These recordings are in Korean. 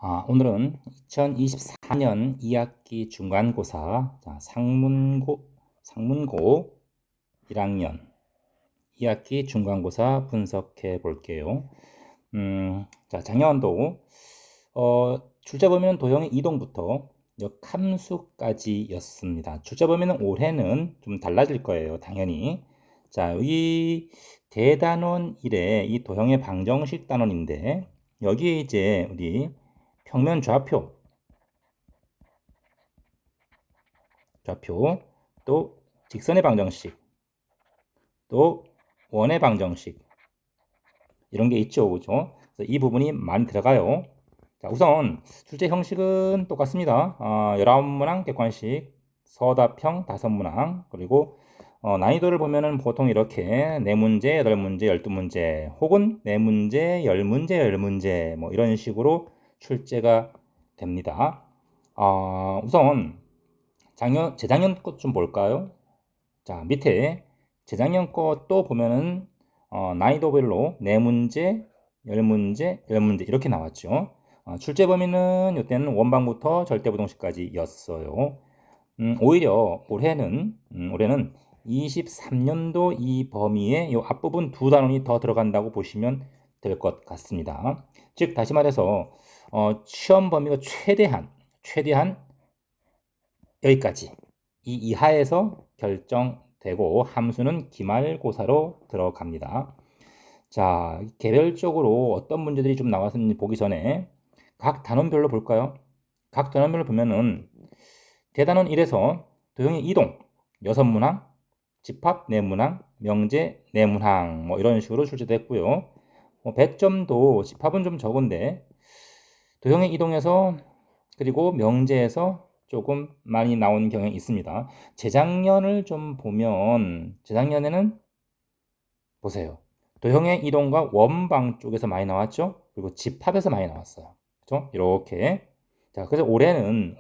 오늘은 2024년 2학기 중간고사 상문고 1학년 2학기 중간고사 분석해 볼게요. 작년도 출제 범위는 도형의 이동부터 역함수까지였습니다. 출제 범위는 올해는 좀 달라질 거예요, 당연히. 자, 여기 대단원 1의 이 도형의 방정식 단원인데 여기에 이제 우리 평면 좌표, 또 직선의 방정식, 또 원의 방정식 이런 게 있죠, 그죠? 그래서 이 부분이 많이 들어가요. 자, 우선 출제 형식은 똑같습니다. 19문항 객관식, 서답형 5문항, 그리고 난이도를 보면은 보통 이렇게 4문제, 8문제, 12문제, 혹은 4문제, 10문제, 10문제 뭐 이런 식으로 출제가 됩니다. 우선 재작년 것 좀 볼까요? 자, 밑에 재작년 것도 보면은 난이도별로 4문제, 10문제, 10문제 이렇게 나왔죠. 출제 범위는 이때는 원방부터 절대부동식까지였어요. 오히려 올해는 23년도 이 범위에 이 앞부분 두 단원이 더 들어간다고 보시면 될 것 같습니다. 즉 다시 말해서 시험 범위가 최대한 여기까지 이 이하에서 결정되고 함수는 기말고사로 들어갑니다. 자, 개별적으로 어떤 문제들이 좀 나왔는지 보기 전에 각 단원별로 볼까요? 각 단원별로 보면은 대단원 1에서 도형의 이동 6문항, 집합 4문항, 명제 4문항 뭐 이런 식으로 출제됐고요. 배점도 집합은 좀 적은데 도형의 이동에서 그리고 명제에서 조금 많이 나온 경향이 있습니다. 재작년을 좀 보면 재작년에는 보세요. 도형의 이동과 원방 쪽에서 많이 나왔죠. 그리고 집합에서 많이 나왔어요. 그렇죠? 이렇게. 자, 그래서 올해는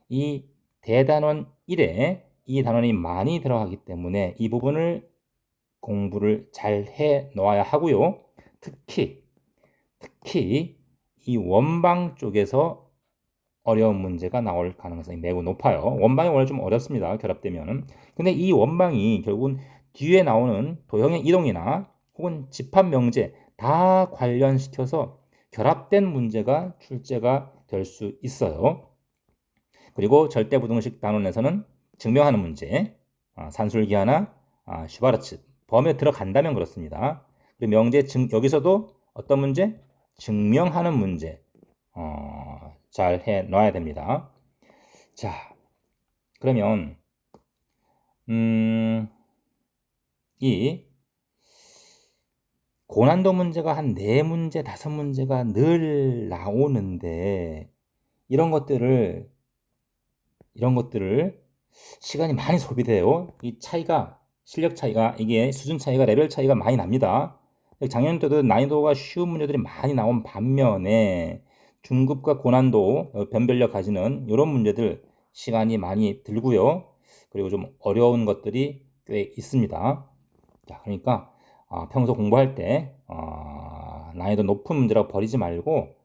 이 대단원 1에 이 단원이 많이 들어가기 때문에 이 부분을 공부를 잘 해 놓아야 하고요. 특히 이 원방 쪽에서 어려운 문제가 나올 가능성이 매우 높아요. 원방이 원래 좀 어렵습니다. 결합되면은. 근데 이 원방이 결국은 뒤에 나오는 도형의 이동이나 혹은 집합 명제 다 관련시켜서 결합된 문제가 출제가 될 수 있어요. 그리고 절대부등식 단원에서는 증명하는 문제, 산술기하나 슈바르츠 범위에 들어간다면 그렇습니다. 그리고 여기서도 어떤 문제? 증명하는 문제 잘 해 놔야 됩니다. 자, 그러면 이 고난도 문제가 한 4문제, 5문제가 늘 나오는데 이런 것들을 시간이 많이 소비돼요. 이 차이가 실력 차이가 이게 수준 차이가 레벨 차이가 많이 납니다. 작년 때도 난이도가 쉬운 문제들이 많이 나온 반면에 중급과 고난도 변별력 가지는 이런 문제들 시간이 많이 들고요. 그리고 좀 어려운 것들이 꽤 있습니다. 자, 그러니까 평소 공부할 때 난이도 높은 문제라고 버리지 말고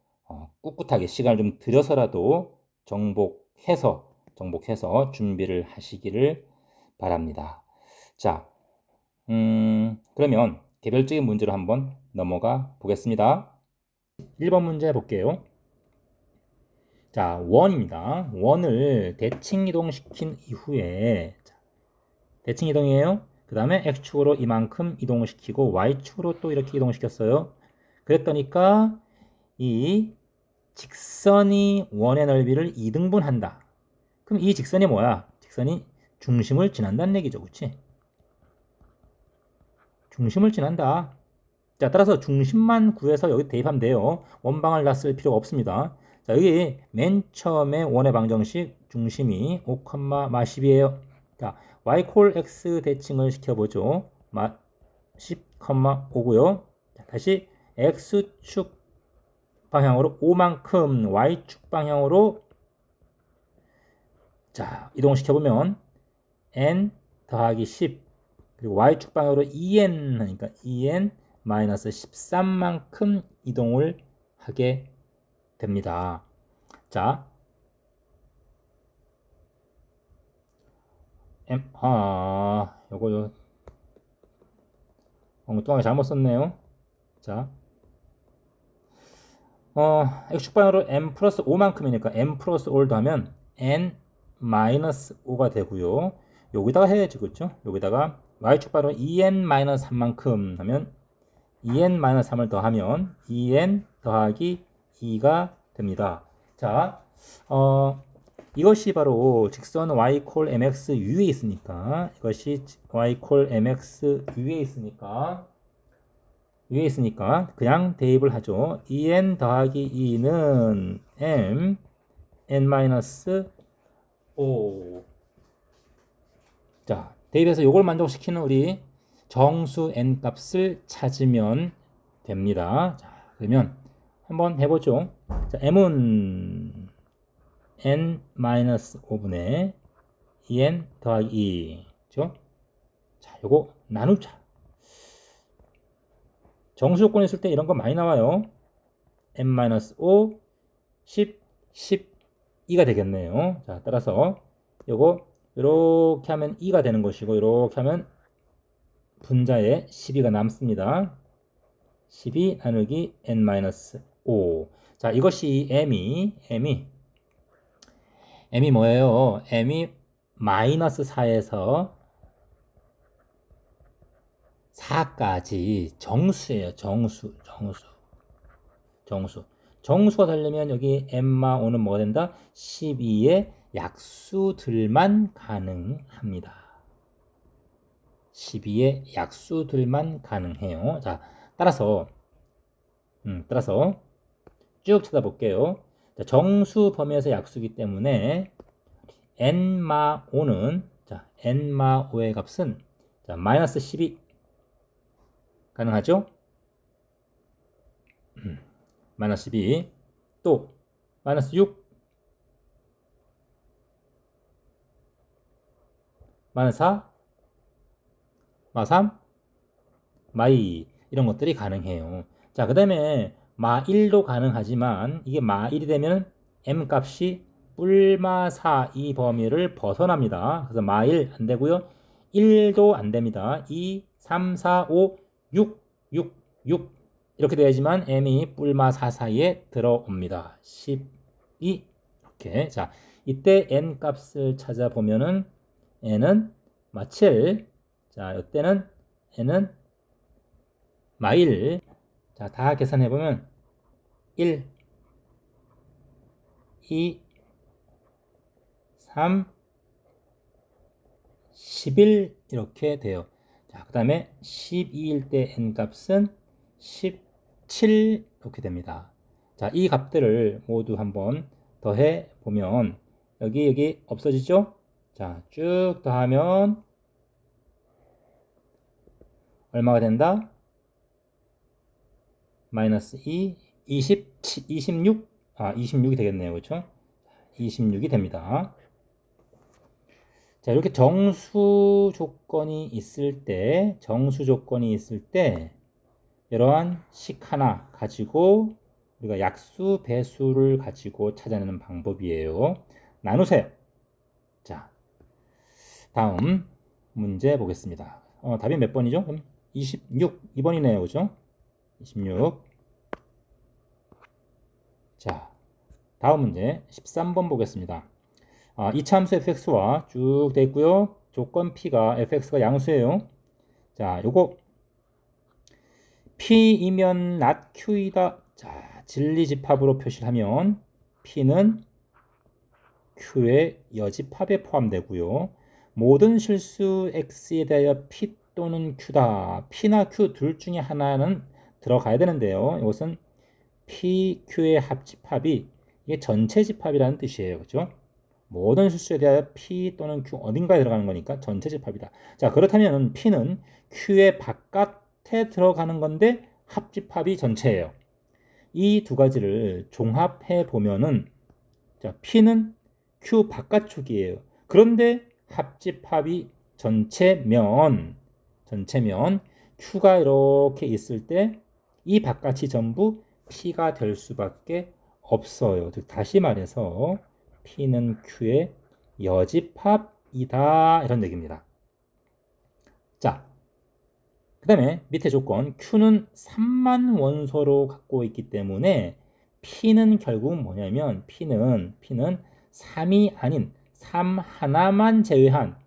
꿋꿋하게 시간을 좀 들여서라도 정복해서 준비를 하시기를 바랍니다. 자, 그러면 개별적인 문제로 한번 넘어가 보겠습니다. 1번 문제 볼게요. 자, 원입니다. 원을 대칭 이동시킨 이후에 대칭 이동이에요. 그 다음에 x축으로 이만큼 이동시키고 y축으로 또 이렇게 이동시켰어요. 그랬더니까 이 직선이 원의 넓이를 2등분한다. 그럼 이 직선이 뭐야? 직선이 중심을 지난다는 얘기죠. 그치? 중심을 지난다. 자, 따라서 중심만 구해서 여기 대입하면 돼요. 원방을 다 쓸 필요가 없습니다. 자, 여기 맨 처음에 원의 방정식 중심이 5, 마 10이에요. 자, y 콜 x 대칭을 시켜보죠. 10, 5고요. 자, 다시 x축 방향으로 5만큼 y축 방향으로 자, 이동시켜보면 n 더하기 10 그리고 y축 방향으로 2n 하니까 2n 마이너스 13만큼 이동을 하게 됩니다. 자, 요거 엉뚱하게 잘못 썼네요. 자, x축방으로 n 플러스 5만큼이니까 n 플러스 5를 더하면 n 마이너스 5가 되고요. 여기다가 해야지, 그렇죠? 여기다가 y축방으로 2n 마이너스 3만큼 하면 2n 마이너스 3을 더하면 2n 더하기 2가 됩니다. 자, 이것이 바로 직선 y 콜 mx 위에 있으니까, 이것이 y 콜 mx 위에 있으니까 그냥 대입을 하죠. 2n 더하기 2는 m n 마이너스 5. 자, 대입해서 이걸 만족시키는 우리 정수 n 값을 찾으면 됩니다. 자, 그러면 한번 해보죠. 자, m은 n 마이너스 5분의 2n 더하기 2. 그죠? 자, 요거 나누자. 정수 조건이 있을 때 이런 거 많이 나와요. n 마이너스 5, 10, 12가 되겠네요. 자, 따라서 요거 이렇게 하면 2가 되는 것이고, 이렇게 하면 분자에 12가 남습니다. 12 나누기 n 마이너스 5. 자, 이것이 m이 뭐예요? m이 마이너스 4에서 4까지 정수예요. 정수가 되려면 여기 m마 5는 뭐가 된다? 12의 약수들만 가능합니다. 12의 약수들만 가능해요. 자, 따라서 쭉 찾아볼게요. 자, 정수 범위에서 약수이기 때문에 n마 5는, 자, n마 5의 값은, 자, 마이너스 12 가능하죠? 마이너스 12, 또 마이너스 6, 마이너스 4, 마 3, 마 2, 이런 것들이 가능해요. 자, 그 다음에 마 1도 가능하지만 이게 마 1이 되면 m 값이 뿔마 4 이 범위를 벗어납니다. 그래서 마 1 안 되고요. 1도 안 됩니다. 2, 3, 4, 5, 6 이렇게 돼야지만 m이 뿔마 4 사이에 들어옵니다. 12 이렇게. 자, 이때 n 값을 찾아보면은 n은 마 7, 자, 이때는 n은 마 1. 자, 다 계산해보면 1, 2, 3, 11 이렇게 돼요. 자, 그 다음에 12일 때 n 값은 17 이렇게 됩니다. 자, 이 값들을 모두 한번 더해 보면 여기 없어지죠? 자, 쭉 더하면 얼마가 된다? 마이너스 2, 26, 26이 되겠네요. 그렇죠? 26이 됩니다. 자, 이렇게 정수 조건이 있을 때 이러한 식 하나 가지고 우리가 약수, 배수를 가지고 찾아내는 방법이에요. 나누세요. 자, 다음 문제 보겠습니다. 답이 몇 번이죠? 그럼 2번이네요. 그죠? 26. 자, 다음 문제 13번 보겠습니다. 이차함수 fx와 쭉 돼 있고요. 조건 p가 fx가 양수예요. 자, 요거 p이면 not q이다. 자, 진리집합으로 표시를 하면 p는 q의 여집합에 포함되고요. 모든 실수 x에 대하여 p 또는 q다. p나 q 둘 중에 하나는 들어가야 되는데요. 이것은 p, q의 합집합이 이게 전체 집합이라는 뜻이에요. 그렇죠? 모든 실수에 대하여 p 또는 q 어딘가에 들어가는 거니까 전체 집합이다. 자, 그렇다면 p는 q의 바깥에 들어가는 건데 합집합이 전체예요. 이 두 가지를 종합해 보면은, 자, p는 q 바깥쪽이에요. 그런데 합집합이 전체면 q가 이렇게 있을 때 이 바깥이 전부 p가 될 수밖에 없어요. 즉 다시 말해서 P는 Q의 여집합이다 이런 얘기입니다. 자, 그 다음에 밑에 조건 Q는 3만 원소로 갖고 있기 때문에 P는 결국 뭐냐면 P는 3이 아닌 3 하나만 제외한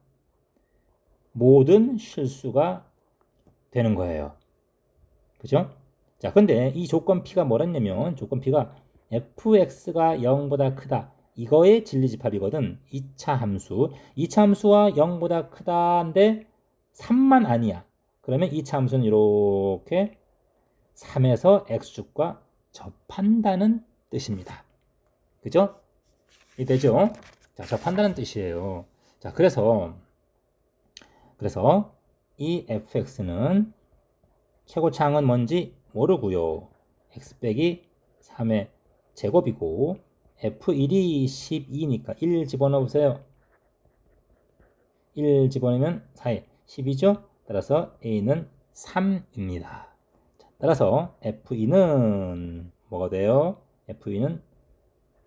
모든 실수가 되는 거예요. 그죠? 자, 근데 이 조건 P가 뭐랬냐면 조건 P가 fx가 0보다 크다. 이거의 진리집합이거든. 2차 함수. 2차 함수와 0보다 크다인데 3만 아니야. 그러면 2차 함수는 이렇게 3에서 x축과 접한다는 뜻입니다. 그죠? 이해되죠? 자, 접한다는 뜻이에요. 자, 그래서 이 fx는 최고차항은 뭔지 모르고요. x 빼기 3의 제곱이고 f1이 12니까 1 집어넣으세요. 1 집어넣으면 4에 10이죠. 따라서 a는 3입니다. 따라서 f2는 뭐가 돼요? f2는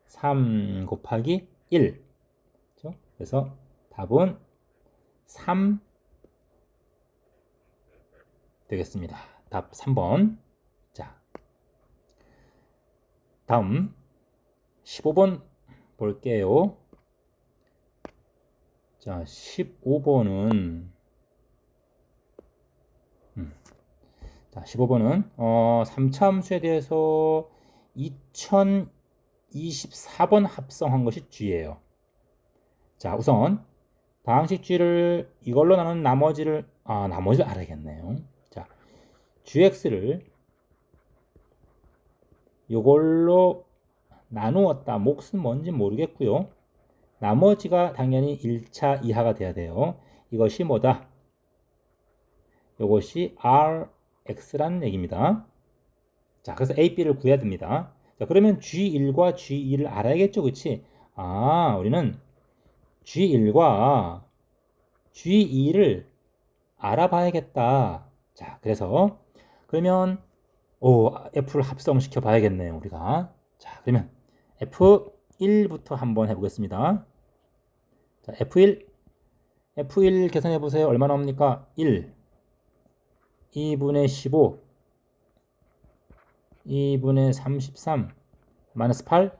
3 곱하기 1. 그렇죠? 그래서 답은 3 되겠습니다. 답 3번. 자, 다음 15번 볼게요. 자, 15번은 자, 15번은 3차 함수에 대해서 2024번 합성한 것이 G예요. 자, 우선 다항식 G를 이걸로 나눈 나머지를 알아야겠네요. 자, GX를 이걸로 나누었다. 몫은 뭔지 모르겠고요. 나머지가 당연히 1차 이하가 돼야 돼요. 이것이 뭐다? 이것이 RX라는 얘기입니다. 자, 그래서 A, B를 구해야 됩니다. 자, 그러면 G1과 G2를 알아야겠죠, 그치? 우리는 G1과 G2를 알아봐야겠다. 자, 그러면 F를 합성시켜 봐야겠네요, 우리가. 자, 그러면 F1부터 한번 해보겠습니다. 자, F1 계산해 보세요. 얼마 나옵니까? 1, 2분의 15, 2분의 33, 마이너스 8.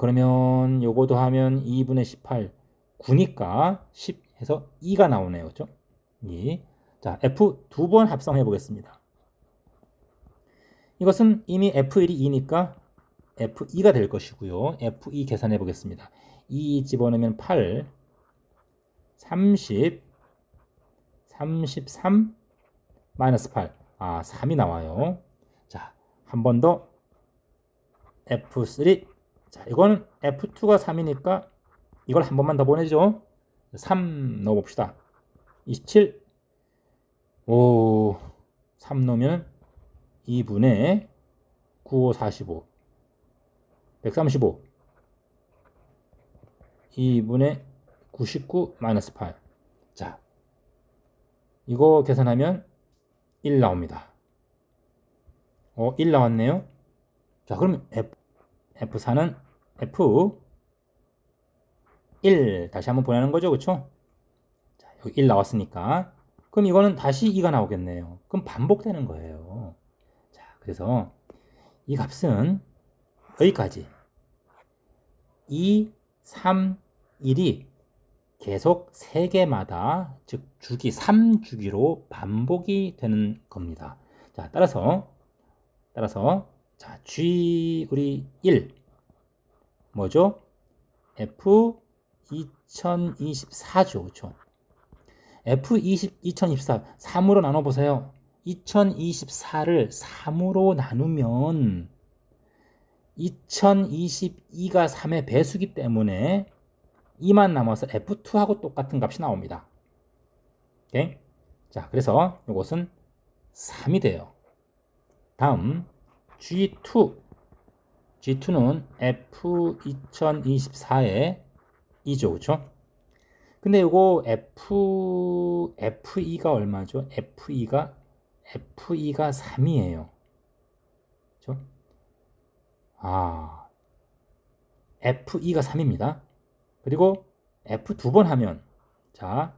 그러면 요거도 하면 2분의 18, 9니까 10 해서 2가 나오네요. 그렇죠? 2. 자, F 두 번 합성해 보겠습니다. 이것은 이미 F1이 2니까 F2가 될 것이고요. F2 계산해 보겠습니다. 2 집어넣으면 8, 30, 33, 마이너스 8. 3이 나와요. 자, 한 번 더 F3. 자, 이거는 F2가 3이니까 이걸 한 번만 더 보내죠. 3 넣어봅시다. 27. 3 넣으면 2분의 9, 5, 45. 135. 2분의 99 마이너스 8. 자, 이거 계산하면 1 나옵니다. 1 나왔네요. 자, 그러면 F4는 F1 다시 한번 보내는 거죠. 그쵸? 자, 여기 1 나왔으니까 그럼 이거는 다시 2가 나오겠네요. 그럼 반복되는 거예요. 자, 그래서 이 값은 여기까지 2, 3, 1이 계속 3개마다 즉 주기 3주기로 반복이 되는 겁니다. 자, 따라서 자, G 우리 1 뭐죠? F 2024죠. 그렇죠? F 2024 3으로 나눠 보세요. 2024를 3으로 나누면 2022가 3의 배수기 때문에 2만 남아서 F2하고 똑같은 값이 나옵니다. 오케이? 자, 그래서 이것은 3이 돼요. 다음 G2는 F2024의 2죠. 그쵸? 근데 이거 F2가 얼마죠? F2가 3이에요. 그쵸? F2가 3입니다. 그리고 F 두 번 하면, 자,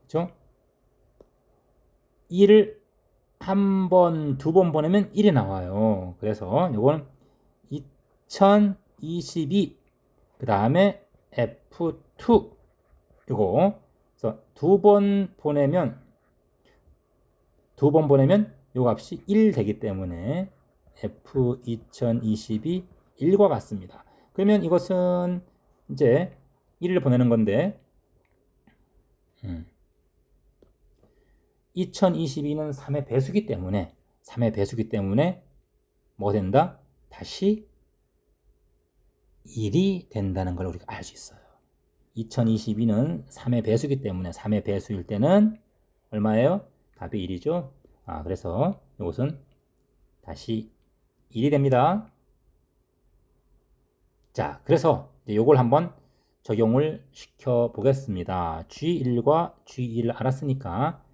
그죠? 1을 한 번, 두 번 보내면 1이 나와요. 그래서 이거는 2022, 그 다음에 F2, 이거, 그래서 두 번 보내면 요 값이 1 되기 때문에 F 2022 1과 같습니다. 그러면 이것은 이제 1을 보내는 건데 2022는 3의 배수기 때문에 뭐가 된다? 다시 1이 된다는 걸 우리가 알 수 있어요. 2022는 3의 배수기 때문에 3의 배수일 때는 얼마예요? 답이 1이죠. 그래서 이것은 다시 1이 됩니다. 자, 그래서 이걸 한번 적용을 시켜 보겠습니다. G1과 G2를 알았으니까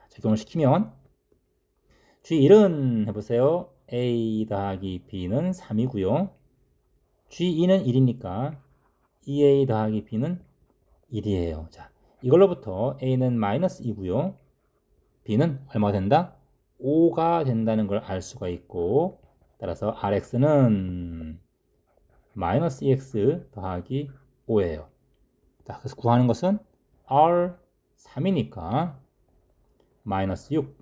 적용을 시키면 G1은 해보세요. A 더하기 B는 3이고요. G2는 1이니까 2A 더하기 B는 1이에요. 자, 이걸로부터 A는 마이너스 2고요. B는 얼마가 된다? 5가 된다는 걸 알 수가 있고, 따라서 RX는 마이너스 2X 더하기 5예요. 자, 그래서 구하는 것은 R 3이니까 마이너스 6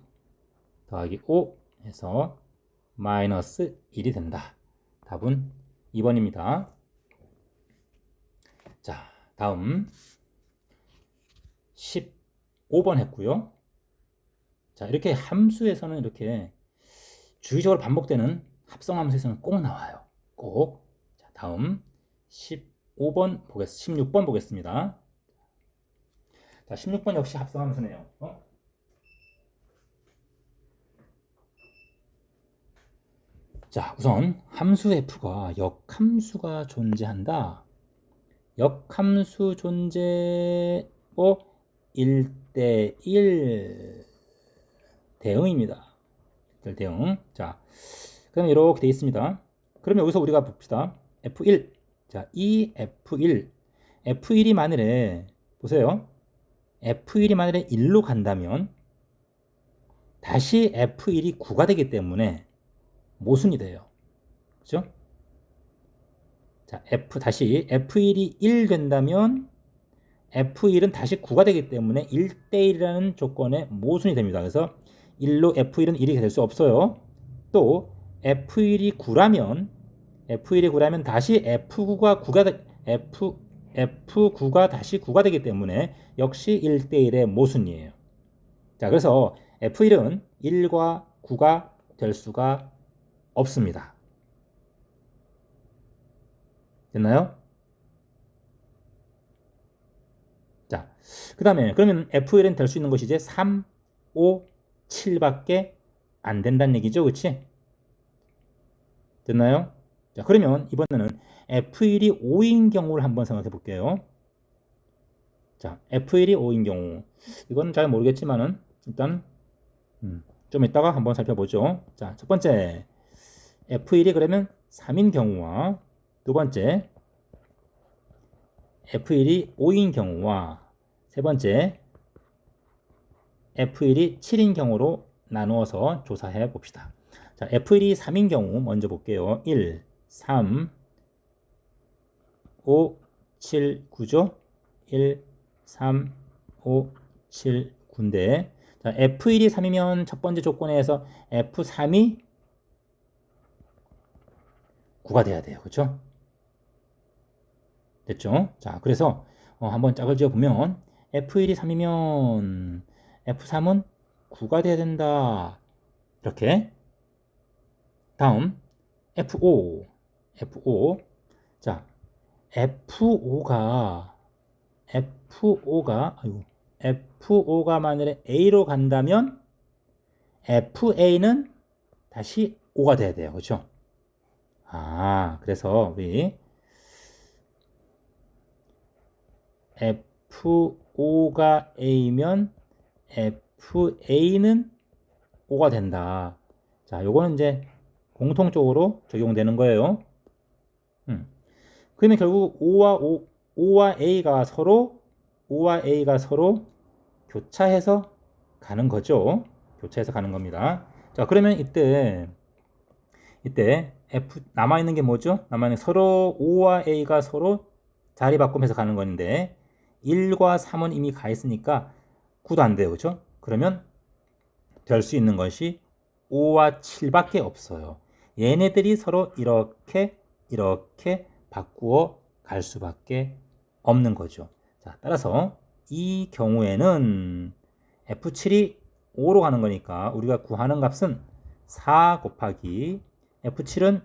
더하기 5 해서 마이너스 1이 된다. 답은 2번입니다. 자, 다음 15번 했고요. 자, 이렇게 함수에서는 이렇게 주기적으로 반복되는 합성함수에서는 꼭 나와요. 꼭. 자, 다음 16번 보겠습니다. 자, 16번 역시 합성함수네요. 자, 우선 함수 f가 역함수가 존재한다. 역함수 존재 1대1 대응입니다. 대응. 자, 그럼 이렇게 되어 있습니다. 그럼 여기서 우리가 봅시다. F1. 자, 이 F1이 만일에 보세요. F1이 만일에 1로 간다면 다시 F1이 9가 되기 때문에 모순이 돼요. 그죠? 자, 다시 F1이 1 된다면 F1은 다시 9가 되기 때문에 1대1이라는 조건에 모순이 됩니다. 그래서 1로 F1은 1이 될 수 없어요. 또 F1이 9라면 다시 F9가 다시 9가 되기 때문에 역시 1대1의 모순이에요. 자, 그래서 F1은 1과 9가 될 수가 없습니다. 됐나요? 자, 그 다음에 그러면 F1은 될 수 있는 것이 이제 3, 5, 7밖에 안 된다는 얘기죠. 그치? 됐나요? 자, 그러면 이번에는 F1이 5인 경우를 한번 생각해 볼게요. 자, F1이 5인 경우. 이건 잘 모르겠지만은 일단 좀 이따가 한번 살펴보죠. 자, 첫 번째 F1이 그러면 3인 경우와 두 번째 F1이 5인 경우와 세 번째 F1이 7인 경우로 나누어서 조사해 봅시다. 자, F1이 3인 경우 먼저 볼게요. 1, 3, 5, 7, 9죠? 1, 3, 5, 7, 9인데 자, F1이 3이면 첫 번째 조건에서 F3이 9가 돼야 돼요. 그렇죠? 됐죠? 자, 그래서 한번 짝을 지어 보면 F1이 3이면 F3은 9가 돼야 된다. 이렇게. 다음 F5. 자, F5가 만약에 A로 간다면 FA는 다시 5가 돼야 돼요. 그렇죠? 그래서 우리 F5가 A면 FA는 5가 된다. 자, 요거는 이제 공통적으로 적용되는 거예요. 그러면 결국 O와 A가 서로 교차해서 가는 거죠. 교차해서 가는 겁니다. 자, 그러면 이때 F 남아있는 게 뭐죠? 남아있는 서로 O와 A가 서로 자리 바꾸면서 가는 건데 1과 3은 이미 가 있으니까 9도 안 돼요. 그죠? 그러면 될 수 있는 것이 5와 7밖에 없어요. 얘네들이 서로 이렇게 바꾸어 갈 수밖에 없는 거죠. 자, 따라서 이 경우에는 F7이 5로 가는 거니까 우리가 구하는 값은 4 곱하기 F7은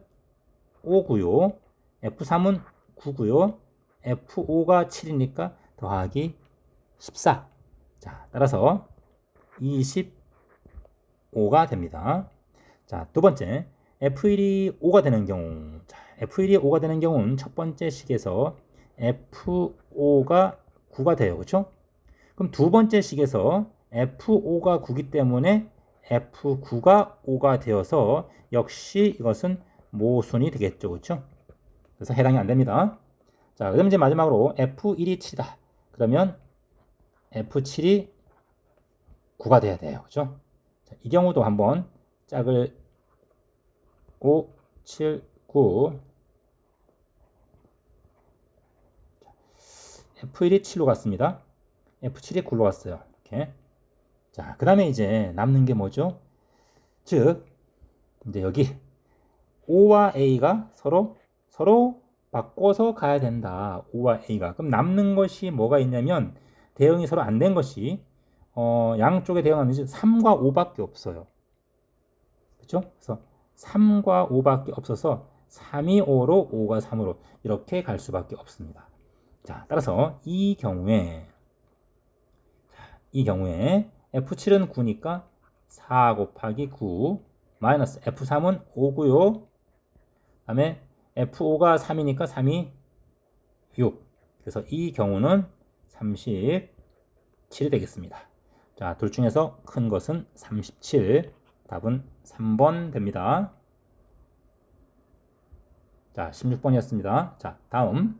5고요. F3은 9고요. F5가 7이니까 더하기 14. 자, 따라서 25가 됩니다. 자, 두 번째, F1이 5가 되는 경우. 자, F1이 5가 되는 경우는 첫 번째 식에서 F5가 9가 돼요. 그렇죠? 그럼 두 번째 식에서 F5가 9기 때문에 F9가 5가 되어서 역시 이것은 모순이 되겠죠. 그렇죠? 그래서 해당이 안 됩니다. 자, 그럼 이제 마지막으로 F1이 7이다. 그러면 F7이 9가 돼야 돼요. 그렇죠? 자, 이 경우도 한번 짝을 5, 7, 9 F1이 7로 갔습니다. F7이 9로 갔어요. 이렇게. 자, 그 다음에 이제 남는 게 뭐죠? 즉, 이제 여기 O와 A가 서로 바꿔서 가야 된다. O와 A가. 그럼 남는 것이 뭐가 있냐면 대응이 서로 안 된 것이 양쪽에 대응하는 3과 5밖에 없어요. 그렇죠? 그래서 3과 5밖에 없어서 3이 5로 5가 3으로 이렇게 갈 수밖에 없습니다. 자, 따라서 이 경우에 F7은 9니까 4 곱하기 9 마이너스 F3은 5고요. 그 다음에 F5가 3이니까 3이 6. 그래서 이 경우는 37이 되겠습니다. 자, 둘 중에서 큰 것은 37. 답은 3번 됩니다. 자, 16번이었습니다. 자, 다음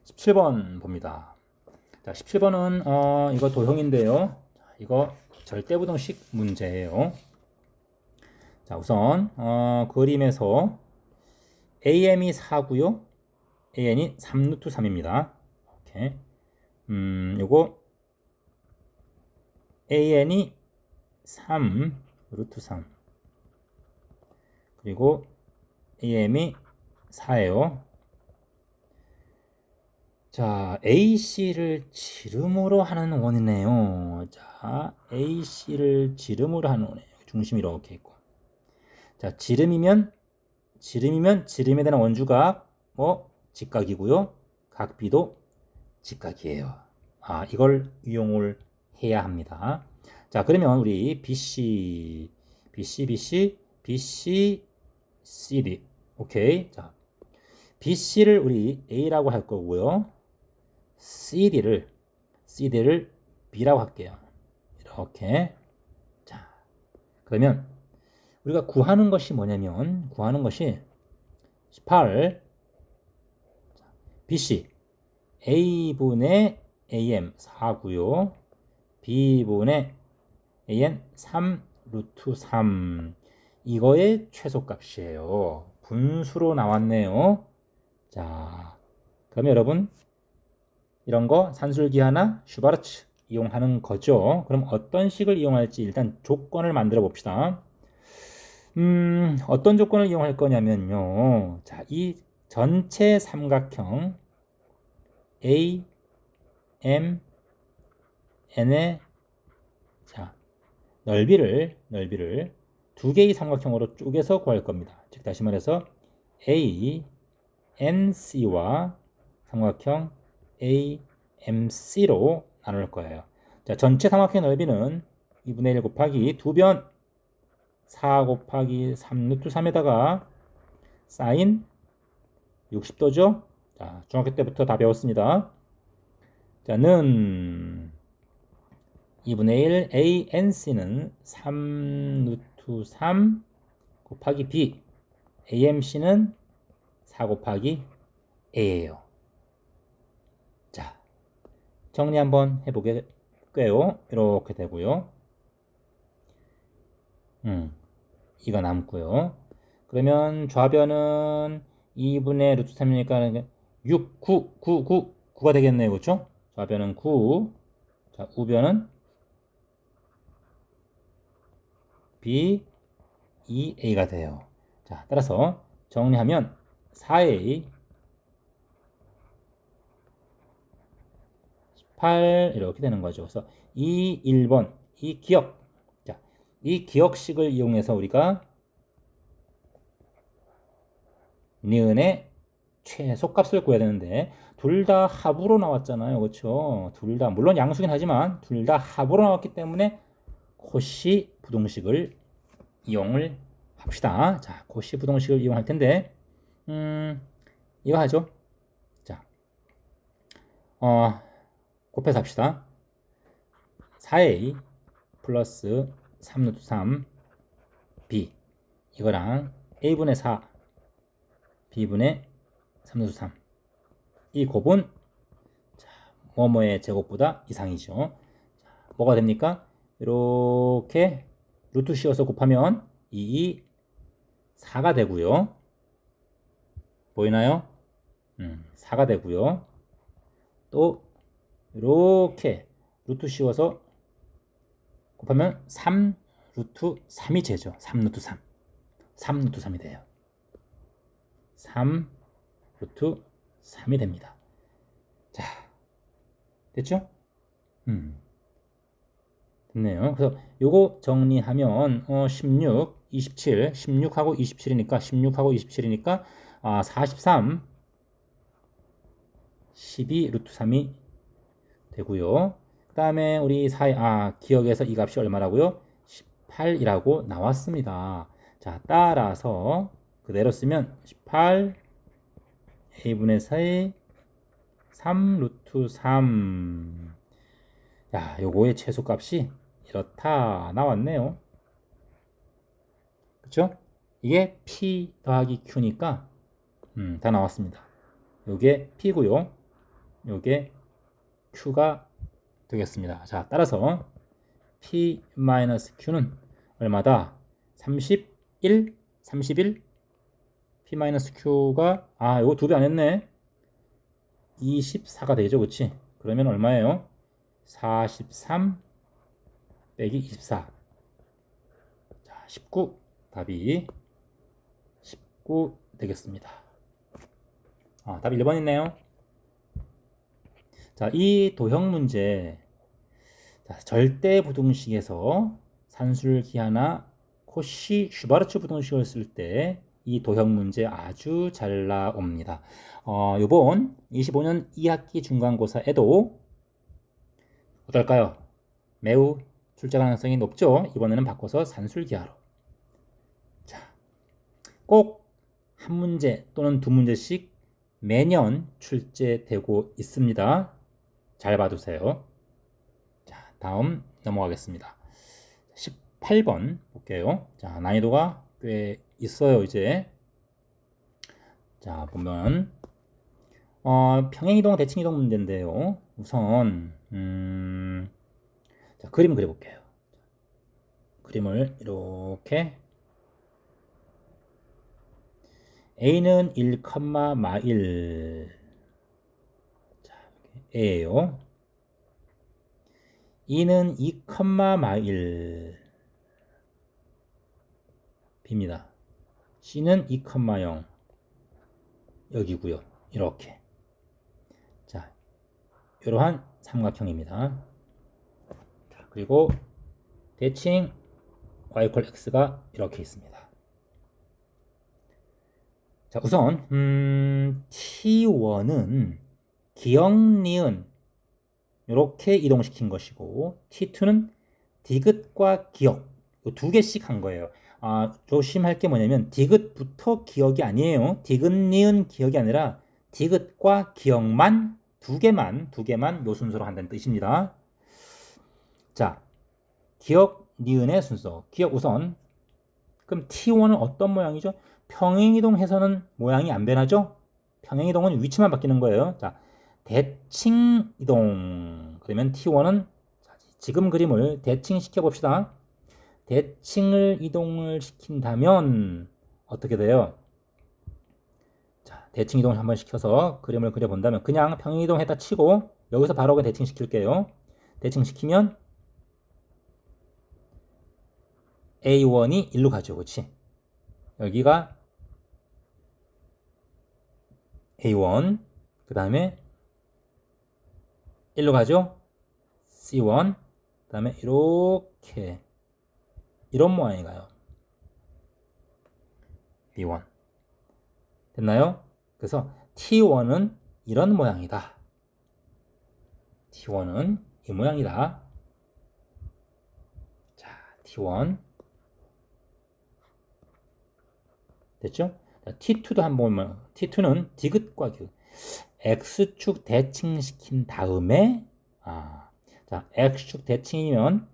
17번 봅니다. 자, 17번은 이거 도형인데요. 이거 절대부등식 문제예요. 자, 우선 그림에서 AM이 4고요. AN이 3루트 3입니다. 이렇게. 요거 AN이 3 루트 3 그리고 AM이 4예요. 자, AC를 지름으로 하는 원이네요. 자, AC를 지름으로 하는 원이에요. 중심이 이렇게 있고. 자, 지름이면 지름에 대한 원주각 직각이고요. 각 B도 직각이에요. 아, 이걸 이용을 해야 합니다. 자, 그러면 우리 BC, CD. 오케이. 자, BC를 우리 A라고 할 거고요. CD를 B라고 할게요. 이렇게. 자, 그러면 우리가 구하는 것이 뭐냐면 구하는 것이 18 BC A분의 AM 4고요. B분의 AN 3 루트 3 이거의 최소값이에요. 분수로 나왔네요. 자, 그러면 여러분 이런 거 산술기하나 슈바르츠 이용하는 거죠. 그럼 어떤 식을 이용할지 일단 조건을 만들어 봅시다. 어떤 조건을 이용할 거냐면요. 자, 이 전체 삼각형 A, M, N의 자, 넓이를 두 개의 삼각형으로 쪼개서 구할 겁니다. 즉 다시 말해서 A, NC와 삼각형 AMC로 나눌 거예요. 자, 전체 삼각형의 넓이는 2분의 1 곱하기 2변 4 곱하기 3루트 3에다가 사인 60도죠. 자, 중학교 때부터 다 배웠습니다. 자, 는 2분의 1 ANC는 3루트 3 곱하기 B, AMC는 4 곱하기 A예요. 자, 정리 한번 해보게요. 이렇게 되고요. 이거 남고요. 그러면 좌변은 2분의 루트 3이니까 6, 9가 되겠네요. 그렇죠? 좌변은 9. 자, 우변은 B, 2A가 돼요. 자, 따라서 정리하면 4A, 18 이렇게 되는 거죠. 그래서 1번 이 기억. 자, 이 기억식을 이용해서 우리가 니은의 최소값을 구해야 되는데 둘 다 합으로 나왔잖아요. 그렇죠? 둘 다 물론 양수긴 하지만 둘 다 합으로 나왔기 때문에 코시 부동식을 이용을 합시다. 자, 코시 부동식을 이용할 텐데 이거 하죠. 자, 곱해서 합시다. 4A 플러스 3루트 3 B 이거랑 A분의 4 B분의 3루트 3 이 곱은 뭐뭐의 제곱보다 이상이죠. 자, 뭐가 됩니까? 이렇게 루트 씌워서 곱하면 2, 4가 되고요. 보이나요? 4가 되고요. 또 이렇게 루트 씌워서 곱하면 3 루트 3이 제죠. 3 루트 3. 3 루트 3이 돼요. 3 루트 3이 됩니다. 자, 됐죠? 됐네요. 그래서 요거 정리하면 16, 27, 16하고 27이니까 16하고 27이니까 43, 12 루트 3이 되고요. 그 다음에 우리 기억에서 이 값이 얼마라고요? 18이라고 나왔습니다. 자, 따라서 그대로 쓰면 18 A분의 4 3 루트 3. 야, 요거의 최소값이 이렇다 나왔네요. 그쵸? 이게 P 더하기 Q니까 다 나왔습니다. 요게 P고요. 요게 Q가 되겠습니다. 자, 따라서 P-Q는 얼마다? 31, 31 P-Q가 요거 2배 안 했네. 24가 되죠. 그치? 그러면 얼마예요? 43 빼기 24. 자, 19. 답이 19 되겠습니다. 답이 1번 있네요. 자, 이 도형 문제. 자, 절대 부등식에서 산술기하나 코시 슈바르츠 부등식을 쓸 때 이 도형 문제 아주 잘 나옵니다. 요번 25년 2학기 중간고사에도 어떨까요? 매우 출제 가능성이 높죠. 이번에는 바꿔서 산술기하로. 자, 꼭 한 문제 또는 두 문제씩 매년 출제되고 있습니다. 잘 봐두세요. 자, 다음 넘어가겠습니다. 18번 볼게요. 자, 난이도가 꽤 있어요, 이제. 자, 보면 평행이동, 대칭이동 문제인데요. 우선 자, 그림 그려볼게요. 그림을 이렇게 A는 1, 마일 자, A예요. E는 2, 마일 B입니다. C는 2, 0 여기고요. 이렇게. 자, 이러한 삼각형입니다. 자, 그리고 대칭 y = x가 이렇게 있습니다. 자, 우선 T1은 기역, 니은 이렇게 이동시킨 것이고 T2는 디귿과 기역 이 두 개씩 한 거예요. 조심할 게 뭐냐면 디귿부터 기역이 아니에요. 디귿, 니은, 기역이 아니라 디귿과 기역만 두 개만 요 순서로 한다는 뜻입니다. 자, 기역, 니은의 순서. 기역 우선 그럼 T1은 어떤 모양이죠? 평행이동해서는 모양이 안 변하죠? 평행이동은 위치만 바뀌는 거예요. 자, 대칭이동. 그러면 T1은 지금 그림을 대칭시켜 봅시다. 대칭을 이동을 시킨다면 어떻게 돼요? 자, 대칭 이동을 한번 시켜서 그림을 그려본다면 그냥 평행 이동했다 치고 여기서 바로 그냥 대칭 시킬게요. 대칭 시키면 A1이 1로 가죠. 그렇지? 여기가 A1 그 다음에 1로 가죠. C1 그 다음에 이렇게 이런 모양이 가요. B1 됐나요? 그래서 T1은 이런 모양이다. T1은 이 모양이다. 자, T1 됐죠? 자, T2도 한번 보면 T2는 디귿과 규 X축 대칭시킨 다음에 자, X축 대칭이면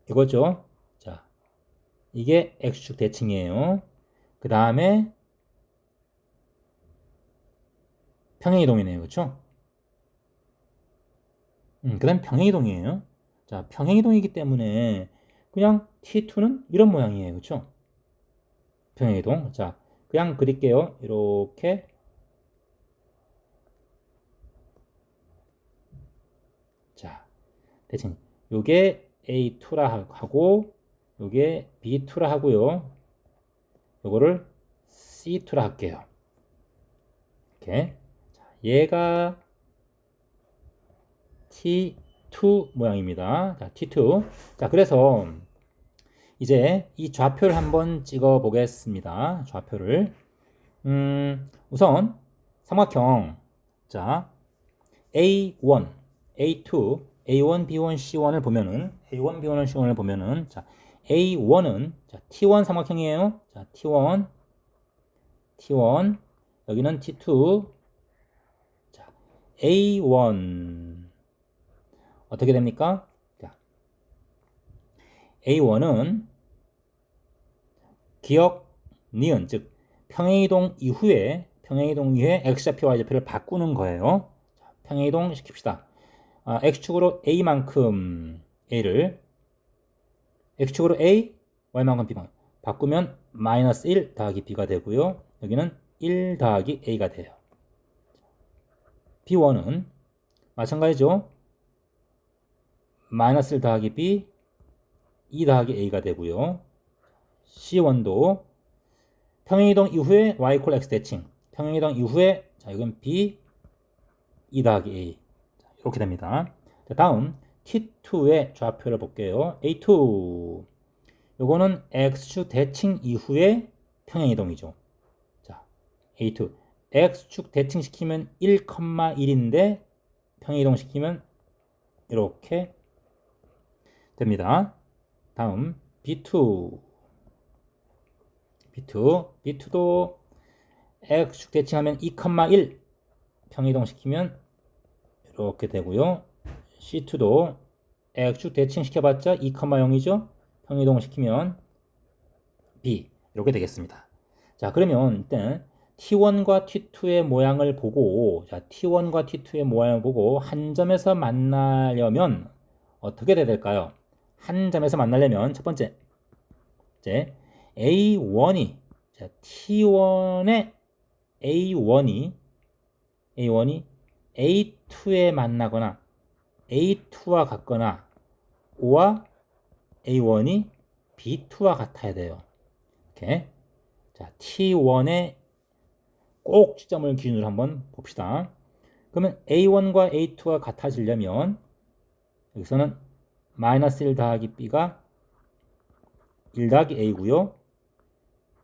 이거죠. 자, 이게 X축 대칭이에요. 그 다음에 평행이동이네요. 그렇죠? 그 다음 평행이동이에요. 자, 평행이동이기 때문에 그냥 T2는 이런 모양이에요. 그렇죠? 평행이동. 자, 그냥 그릴게요. 이렇게. 자, 대칭. 요게 A2라 하고 요게 B2라 하고요. 요거를 C2라 할게요. 이렇게. 자, 얘가 T2 모양입니다. 자, T2. 자, 그래서 이제 이 좌표를 한번 찍어 보겠습니다. 좌표를. 우선 삼각형. 자, A1, A2, A1, B1, C1을 보면은 A1, B1, C1을 보면은 자, A1은 자, T1 삼각형이에요. 자, T1, T1 여기는 T2. 자, A1 어떻게 됩니까? 자, A1은 기억, 니은 즉 평행이동 이후에 X좌표, Y좌표를 바꾸는 거예요. 자, 평행이동 시킵시다. X축으로 A만큼 A를 X축으로 A, Y만큼 B만 바꾸면 마이너스 1 더하기 B가 되고요. 여기는 1 더하기 A가 돼요. B1은 마찬가지죠. 마이너스 1 더하기 B, 2 더하기 A가 되고요. C1도 평행이동 이후에 Y 콜 X 대칭. 평행이동 이후에 자, 이건 B, 2 더하기 A. 자, 이렇게 됩니다. 자, 다음 T2의 좌표를 볼게요. A2. 요거는 X축 대칭 이후에 평행이동이죠. 자, A2. X축 대칭 시키면 1,1인데 평행이동 시키면 이렇게 됩니다. 다음 B2. B2도 X축 대칭하면 2,1 평행이동 시키면 이렇게 되고요. C2도 X축 대칭 시켜봤자 2,0이죠. 평행이동 시키면 B 이렇게 되겠습니다. 자, 그러면 일단 T1과 T2의 모양을 보고 자, T1과 T2의 모양을 보고 한 점에서 만나려면 어떻게 돼야 될까요? 한 점에서 만나려면 첫 번째 이제 A1이 자, T1의 A1이 A2에 만나거나 A2와 같거나 O와 A1이 B2와 같아야 돼요. 이렇게. 자, T1의 꼭 시점을 기준으로 한번 봅시다. 그러면 A1과 A2가 같아지려면 여기서는 마이너스 1 더하기 B가 1 더하기 A고요.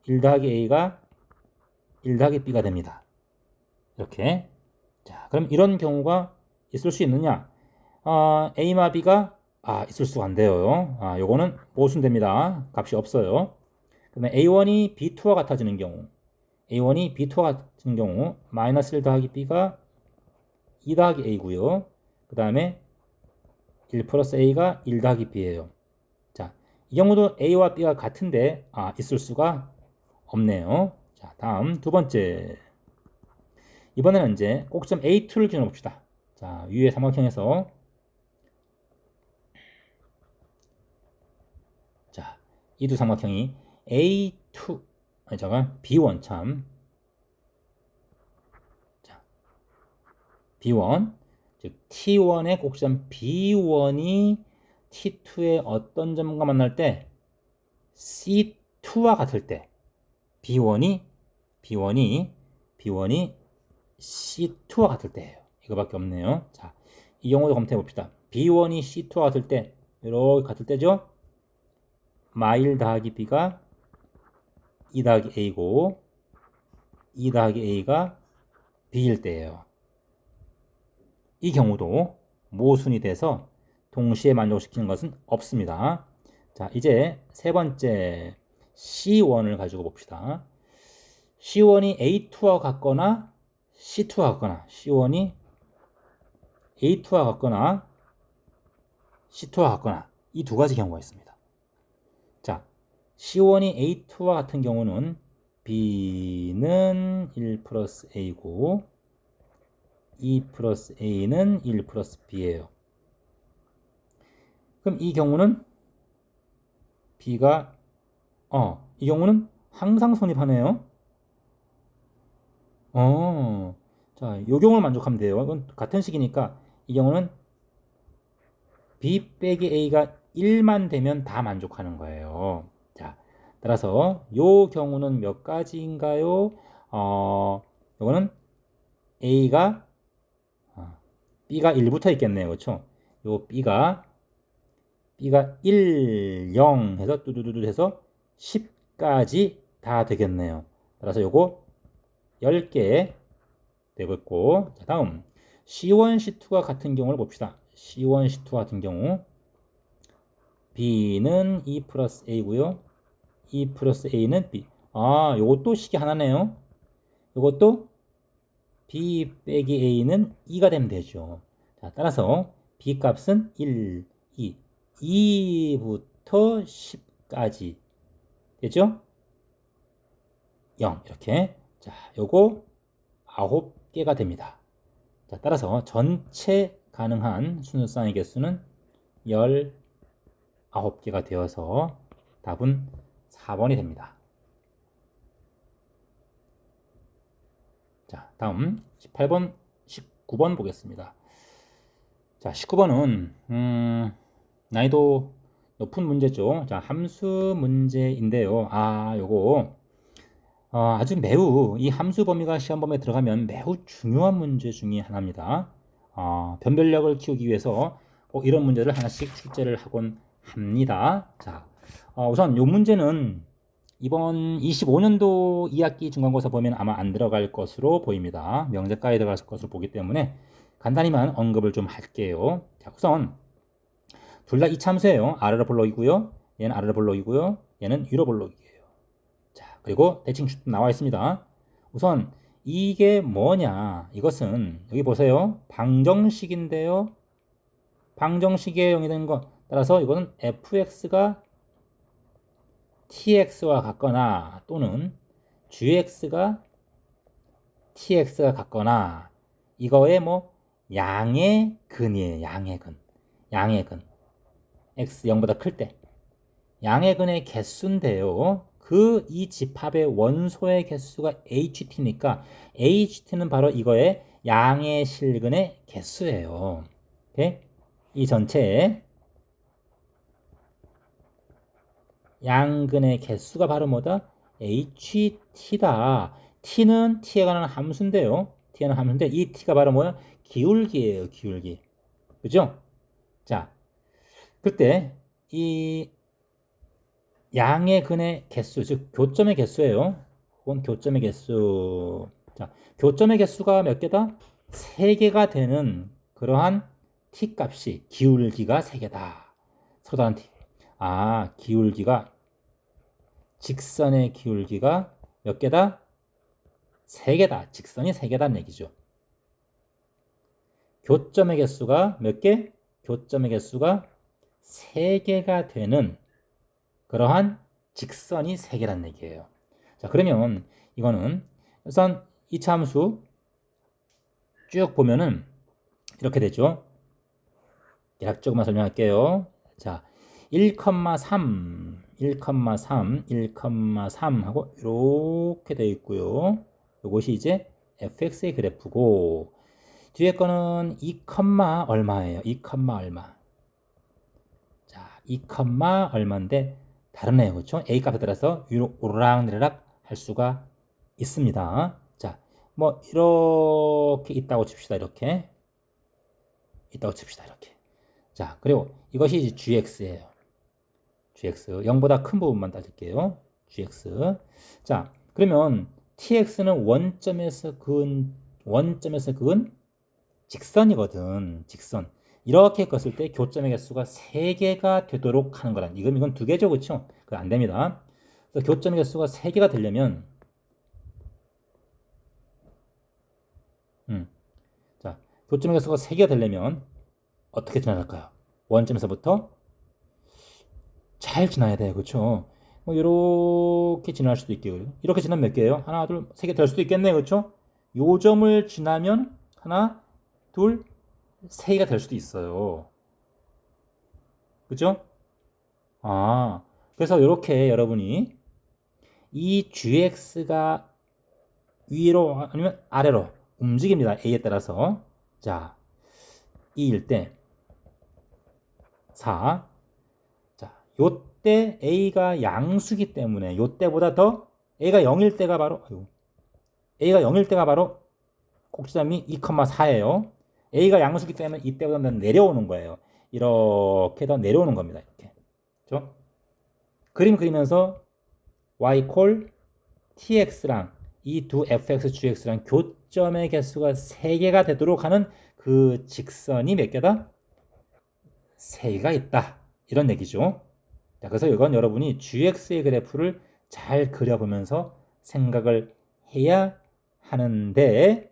1 더하기 A가 1 더하기 B가 됩니다. 이렇게. 자, 그럼 이런 경우가 있을 수 있느냐? A마 B가 있을 수가 안 돼요. 요거는 모순됩니다. 값이 없어요. 그러면 A1이 B2와 같아지는 경우 A1이 B2와 같은 경우 마이너스 1 더하기 B가 2 더하기 A고요. 그 다음에 1 플러스 a가 1 더하기 b예요. 자, 이 경우도 a와 b가 같은데 있을 수가 없네요. 자, 다음 두 번째. 이번에는 이제 꼭지점 A2를 기준으로 봅시다. 자, 위의 삼각형에서 자, 이 두 삼각형이 A2 아니 잠깐 B1 참. 자, B1 즉 T1의 꼭지점 B1이 T2의 어떤 점과 만날 때 C2와 같을 때 B1이 C2와 같을 때예요. 이거밖에 없네요. 자, 이 경우도 검토해 봅시다. B1이 C2와 같을 때 이렇게 같을 때죠. 마1 더하기 B가 2 더하기 A고 2 더하기 A가 B일 때예요. 이 경우도 모순이 돼서 동시에 만족시키는 것은 없습니다. 자, 이제 세 번째 C1을 가지고 봅시다. C1이 A2와 같거나 C2와 같거나 C1이 A2와 같거나 C2와 같거나 이 두 가지 경우가 있습니다. 자, C1이 A2와 같은 경우는 B는 1 플러스 A고 2 플러스 A는 1 플러스 B예요. 그럼 이 경우는 B가 이 경우는 항상 성립하네요. 자, 이 경우를 만족하면 돼요. 이건 같은 식이니까 이 경우는 B 빼기 A가 1만 되면 다 만족하는 거예요. 자, 따라서 이 경우는 몇 가지인가요? 이거는 A가 B가 1부터 있겠네요. 그렇죠? 요 B가 1, 0 해서 뚜두두두 해서 10까지 다 되겠네요. 따라서 요거 10개 되고 있고, 자, 다음 C1, C2가 같은 경우를 봅시다. C1, C2 같은 경우 B는 2 플러스 A고요. 2 플러스 A는 B. 요것도 식이 하나네요. 요것도 B 빼기 A는 2가 되면 되죠. 자, 따라서 B 값은 1, 2, 2부터 10까지 되죠? 0 이렇게. 자, 요거 9개가 됩니다. 자, 따라서 전체 가능한 순수쌍의 개수는 19개가 되어서 답은 4번이 됩니다. 자, 다음 18번, 19번 보겠습니다. 자, 19번은 난이도 높은 문제죠. 자, 함수 문제인데요. 요거 아주 매우 이 함수 범위가 시험 범위에 들어가면 매우 중요한 문제 중에 하나입니다. 변별력을 키우기 위해서 이런 문제를 하나씩 출제를 하곤 합니다. 자, 우선 이 문제는 이번 25년도 2학기 중간고사 보면 아마 안 들어갈 것으로 보입니다. 명제가에 들어갈 것으로 보기 때문에 간단히만 언급을 좀 할게요. 자, 우선 둘 다 이차함수예요. 아르르 볼록이고요. 얘는 아르르 볼록이고요. 얘는 유로 볼록이에요. 자, 그리고 대칭 추도 나와 있습니다. 우선 이게 뭐냐? 이것은 여기 보세요. 방정식인데요. 방정식에 용이되는 것 따라서 이거는 fx가 tx와 같거나 또는 gx가 tx가 같거나 이거의 뭐 양의 근이에요. 양의 근 x 0보다 클 때 양의 근의 개수인데요. 이 집합의 원소의 개수가 ht니까 ht는 바로 이거의 양의 실근의 개수예요. 오케이? 이 전체에 양근의 개수가 바로 뭐다? ht다. t는 t에 관한 함수인데요. t는 함수인데 이 t가 바로 뭐야? 기울기예요. 기울기. 그죠? 자, 그때 이 양의 근의 개수, 즉 교점의 개수예요. 그건 교점의 개수. 자, 교점의 개수가 몇 개다? 3개가 되는 그러한 t 값이 기울기가 3개다. 서로 다른 t. 기울기가 직선의 기울기가 몇 개다? 3개다. 직선이 3개다는 얘기죠. 교점의 개수가 몇 개? 교점의 개수가 3개가 되는 그러한 직선이 3개란 얘기예요. 자, 그러면 이거는 우선 이차 함수 쭉 보면은 이렇게 되죠. 대략적으로만 설명할게요. 자, 1,3, 1,3, 1,3 하고 이렇게 되어 있고요. 이것이 이제 fx의 그래프고 뒤에 거는 2, 얼마예요? 2, 얼마. 자, 2, 얼마인데 다르네요. 그렇죠? a 값에 따라서 위로 오르락내리락 할 수가 있습니다. 자, 뭐 이렇게 있다고 칩시다. 이렇게 있다고 칩시다. 이렇게. 자, 그리고 이것이 이제 gx예요. gx 0보다 큰 부분만 따질게요. gx. 자, 그러면 tx는 원점에서 그은 직선이거든. 직선. 이렇게 껐을 때 교점의 개수가 3개가 되도록 하는 거란. 이건 2개죠. 그렇죠? 그거 안 됩니다. 그래서 교점의 개수가 3개가 되려면 자, 교점의 개수가 3개가 되려면 어떻게 지나갈까요? 원점에서부터 잘 지나야 돼요. 그렇죠? 뭐 이렇게 지날 수도 있고요. 이렇게 지나면 몇 개예요? 하나, 둘, 3개 될 수도 있겠네요. 그렇죠? 요 점을 지나면 하나, 둘, 3개가 될 수도 있어요. 그죠? 아, 그래서 이렇게 여러분이 이 gx가 위로 아니면 아래로 움직입니다. a에 따라서. 자, 2일 때 4. 자, 요때 a가 양수기 때문에 요때보다 더 a가 0일 때가 바로 a가 0일 때가 바로 꼭지점이 2,4예요. a가 양수기 때문에 이때보다 내려오는 거예요. 이렇게 더 내려오는 겁니다. 이렇게. 그렇죠? 그림 그리면서 y 콜 tx랑 이 두 fx, gx랑 교점의 개수가 3개가 되도록 하는 그 직선이 몇 개다? 3개가 있다. 이런 얘기죠. 자, 그래서 이건 여러분이 gx의 그래프를 잘 그려보면서 생각을 해야 하는데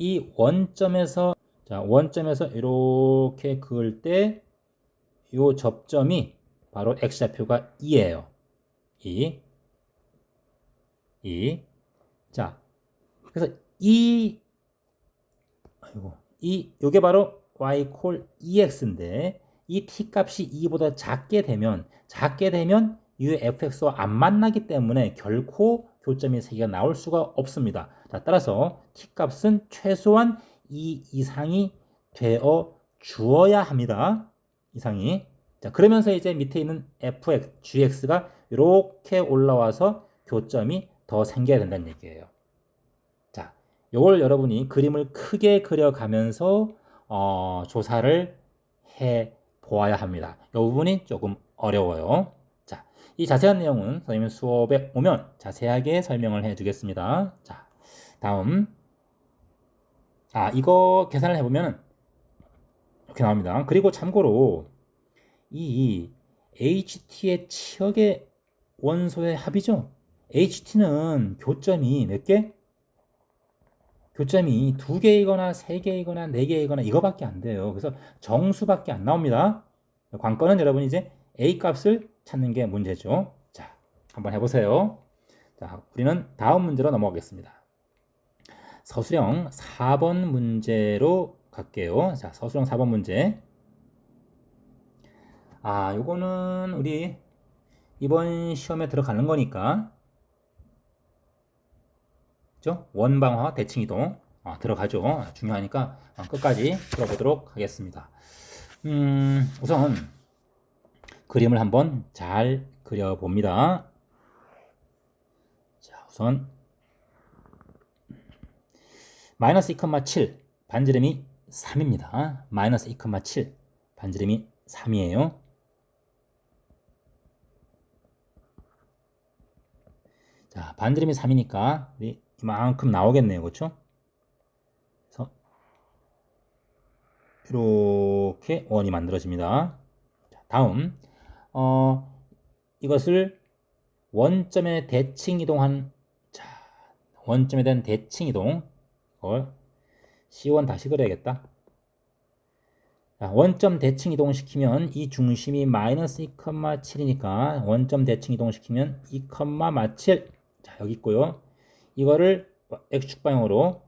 이 원점에서 이렇게 그을 때 이 접점이 바로 x좌표가 2예요. 2. 자, 그래서 요게 바로 y 콜 ex인데 이 t 값이 2보다 작게 되면 이 fx와 안 만나기 때문에 결코 교점이 3개가 나올 수가 없습니다. 자, 따라서 t 값은 최소한 2 이상이 되어 주어야 합니다. 이상이. 자, 그러면서 이제 밑에 있는 fx, gx가 이렇게 올라와서 교점이 더 생겨야 된다는 얘기예요. 자, 요걸 여러분이 그림을 크게 그려가면서 조사를 해 보아야 합니다. 이 부분이 조금 어려워요. 자, 이 자세한 내용은 선생님 수업에 오면 자세하게 설명을 해 주겠습니다. 자, 다음. 이거 계산을 해보면 이렇게 나옵니다. 그리고 참고로 이 HT의 치역의 원소의 합이죠. HT는 교점이 몇 개? 교점이 2개이거나 3개이거나 4개이거나 이거밖에 안 돼요. 그래서 정수밖에 안 나옵니다. 관건은 여러분이 이제 A 값을 찾는 게 문제죠. 자, 한번 해보세요. 자, 우리는 다음 문제로 넘어가겠습니다. 서술형 4번 문제로 갈게요. 자, 서술형 4번 문제. 요거는 우리 이번 시험에 들어가는 거니까 그죠? 원방화 대칭이동 들어가죠. 중요하니까 끝까지 들어보도록 하겠습니다. 우선 그림을 한번 잘 그려봅니다. 자, 우선 마이너스 2,7 반지름이 3입니다. 마이너스 2,7 반지름이 3이에요. 자, 반지름이 3이니까 우리 이만큼 나오겠네요. 그렇죠? 그래서 이렇게 원이 만들어집니다. 자, 다음 이것을 원점에 대칭 이동한 원점에 대한 대칭 이동 이걸 C1 다시 그려야겠다. 자, 원점 대칭 이동시키면 이 중심이 마이너스 2,7이니까 원점 대칭 이동시키면 2,7. 자, 여기 있고요. 이거를 x축 방향으로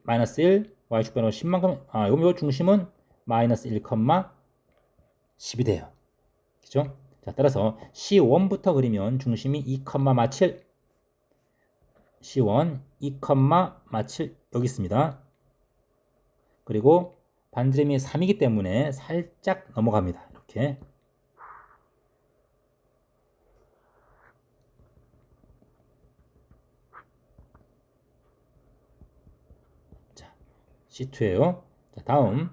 마이너스 1, y축 방향으로 10만큼, 요 중심은 마이너스 1,10이 돼요. 그죠? 자, 따라서 C1부터 그리면 중심이 2,7, C1 2,7 여기 있습니다. 그리고 반지름이 3이기 때문에 살짝 넘어갑니다. 이렇게. 자, C2예요. 자, 다음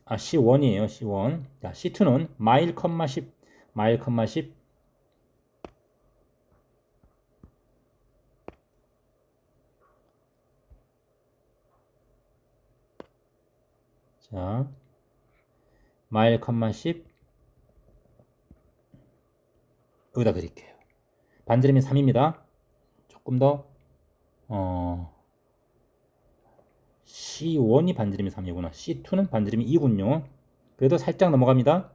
C1이에요. C1. 자, C2는 마일, 10, 마일, 10. 자, 마일, 10 여기다 그릴게요. 반지름이 3입니다. 조금 더 C1이 반지름이 3이구나. C2는 반지름이 2군요. 그래도 살짝 넘어갑니다.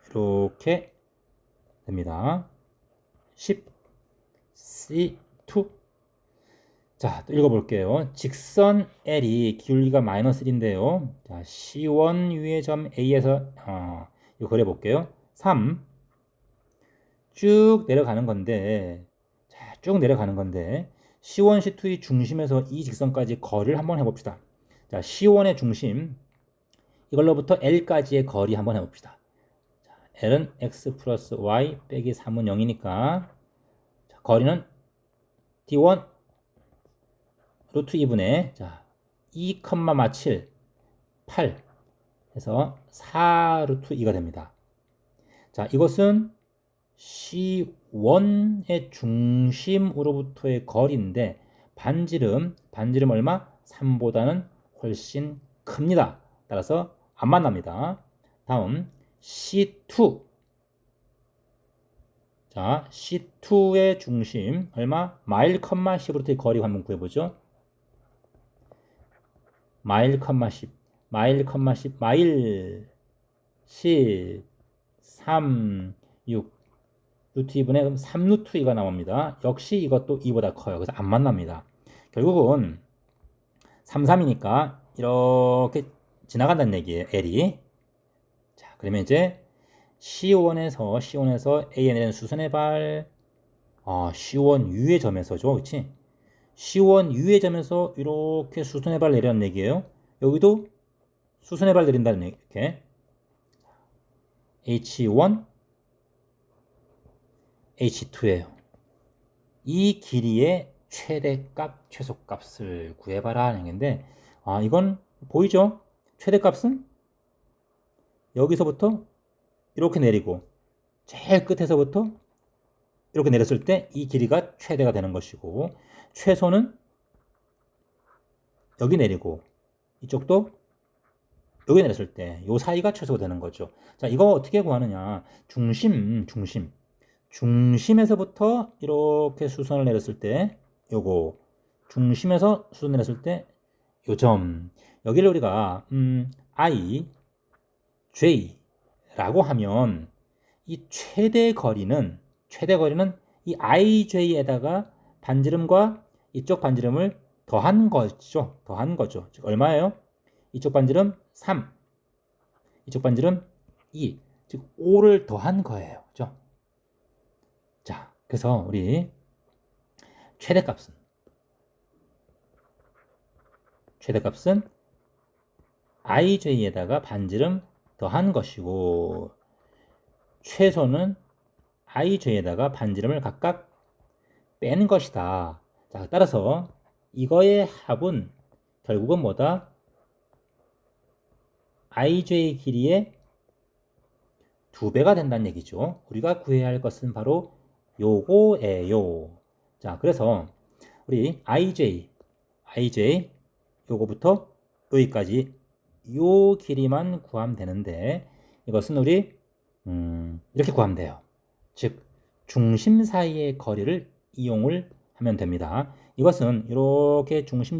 이렇게 됩니다. 10 C2. 자, 또 읽어볼게요. 직선 L이 기울기가 마이너스 1인데요. 자, C1 위의 점 A에서 이거 그려볼게요. 3 쭉 내려가는 건데, 자, 쭉 내려가는 건데 C1, C2의 중심에서 이 직선까지 거리를 한번 해봅시다. 자, C1의 중심 이걸로부터 L까지의 거리 한번 해봅시다. 자, L은 X 플러스 Y 빼기 3은 0이니까 자, 거리는 D1 루트 2분의 자, 2,7 8 해서 4 루트 2가 됩니다. 자, 이것은 C1의 중심으로부터의 거리인데 반지름 얼마? 3보다는 훨씬 큽니다. 따라서 안 만납니다. 다음 C2. 자, C2의 중심 얼마? 마일, 10으로부터의 거리 한번 구해보죠. 마일, 10 마일, 10 마일 10 3 6 루트 2분의 그럼 3 루트 2가 나옵니다. 역시 이것도 2보다 커요. 그래서 안 만납니다. 결국은 3, 3이니까 이렇게 지나간다는 얘기예요. L이. 자, 그러면 이제 C1에서 A에 내리는 수선의 발 C1 유의 점에서죠. 그렇지? C1 유의 점에서 이렇게 수선의 발 내리는 얘기예요. 여기도 수선의 발 내린다는 얘기. 이렇게 H1 H2예요. 이 길이의 최대값, 최소값을 구해봐라 하는 건데 이건 보이죠? 최대값은 여기서부터 이렇게 내리고 제일 끝에서부터 이렇게 내렸을 때 이 길이가 최대가 되는 것이고 최소는 여기 내리고 이쪽도 여기 내렸을 때 이 사이가 최소가 되는 거죠. 자, 이거 어떻게 구하느냐? 중심에서부터 이렇게 수선을 내렸을 때 요거 중심에서 수선 내렸을 때 요 점 여기를 우리가 I, J라고 하면 이 최대 거리는 이 IJ에다가 반지름과 이쪽 반지름을 더한 거죠. 즉 얼마예요? 이쪽 반지름 3, 이쪽 반지름 2, 즉 5를 더한 거예요. 그죠? 자, 그래서 우리 최대값은 IJ에다가 반지름 더한 것이고 최소는 IJ에다가 반지름을 각각 빼는 것이다. 자, 따라서 이거의 합은 결국은 뭐다? IJ 길이의 2배가 된다는 얘기죠. 우리가 구해야 할 것은 바로 요거예요. 자, 그래서 우리 IJ 요거부터 여기까지 요 길이만 구하면 되는데 이것은 우리 이렇게 구하면 돼요. 즉 중심 사이의 거리를 이용을 하면 됩니다. 이것은 이렇게 중심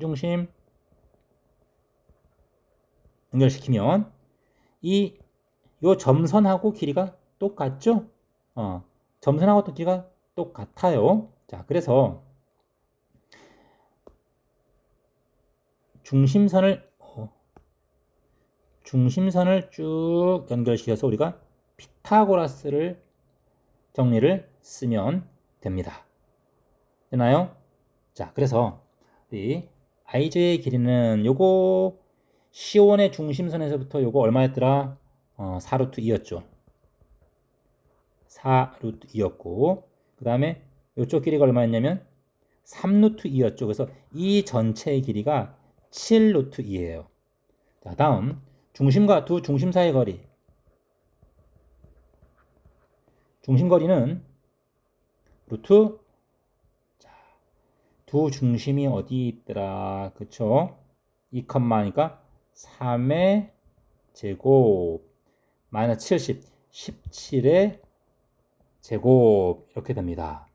연결시키면 요 점선하고 길이가 똑같죠? 점선하고 또 길이가 똑같아요. 자, 그래서 중심선을 쭉 연결시켜서 우리가 피타고라스를 정리를 쓰면 됩니다. 되나요? 자, 그래서 우리 IJ의 길이는 요거 C1의 중심선에서부터 요거 얼마였더라? 4루트 2였죠. 4루트 2였고 그 다음에 요쪽 길이가 얼마였냐면 3루트 2였죠. 그래서 이 전체의 길이가 7루트 2예요. 자, 다음 중심과 두 중심 사이의 거리. 중심거리는 루트, 자, 두 중심이 어디 있더라? 그쵸? 2컴마니까 3의 제곱 마이너스 70, 17의 제곱 이렇게 됩니다.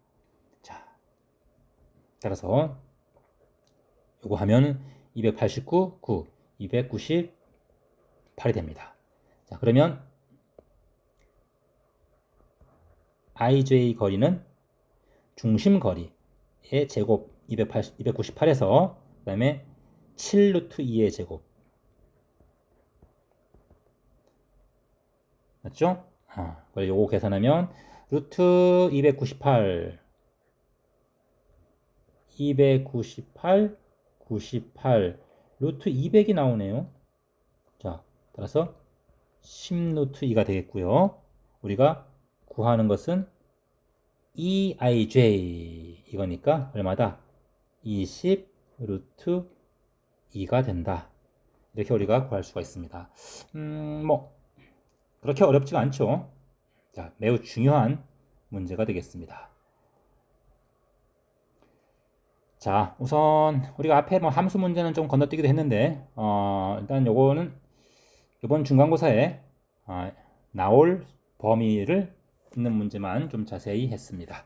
자, 따라서 요거 하면 289, 9, 298이 됩니다. 자, 그러면 IJ 거리는 중심 거리의 제곱 298에서 그 다음에 7루트 2의 제곱 맞죠? 그래 요거 계산하면 루트 298 98 루트 200이 나오네요. 자, 따라서 10루트 2가 되겠고요. 우리가 구하는 것은 EIJ 이거니까 얼마다? 20 루트 2가 된다. 이렇게 우리가 구할 수가 있습니다. 뭐 그렇게 어렵지가 않죠. 자, 매우 중요한 문제가 되겠습니다. 자, 우선 우리가 앞에 뭐 함수 문제는 좀 건너뛰기도 했는데 일단 요거는 이번 중간고사에 나올 범위를 있는 문제만 좀 자세히 했습니다.